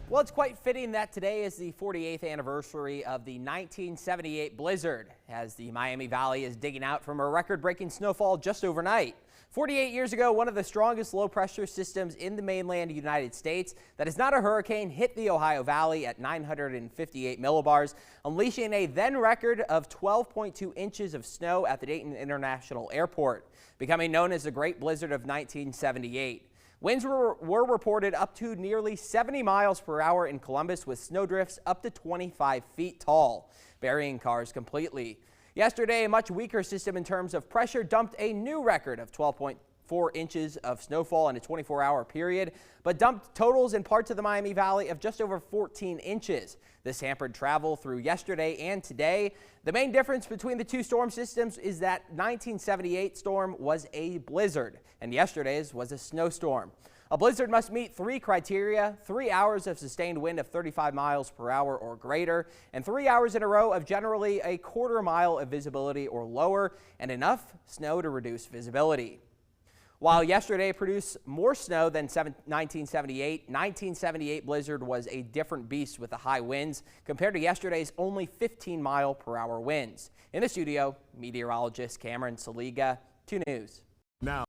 Well, it's quite fitting that today is the 48th anniversary of the 1978 blizzard, as the Miami Valley is digging out from a record-breaking snowfall just overnight. 48 years ago, one of the strongest low-pressure systems in the mainland United States that is not a hurricane hit the Ohio Valley at 958 millibars, unleashing a then record of 12.2 inches of snow at the Dayton International Airport, becoming known as the Great Blizzard of 1978. Winds were reported up to nearly 70 miles per hour in Columbus, with snowdrifts up to 25 feet tall, burying cars completely. Yesterday, a much weaker system in terms of pressure dumped a new record of 12.4 inches of snowfall in a 24-hour period, but dumped totals in parts of the Miami Valley of just over 14 inches. This hampered travel through yesterday and today. The main difference between the two storm systems is that 1978 storm was a blizzard and yesterday's was a snowstorm. A blizzard must meet three criteria: 3 hours of sustained wind of 35 miles per hour or greater, and 3 hours in a row of generally a quarter mile of visibility or lower, and enough snow to reduce visibility. While yesterday produced more snow than 1978 blizzard was a different beast with the high winds compared to yesterday's only 15-mile-per-hour winds. In the studio, meteorologist Cameron Saliga, 2 News. Now.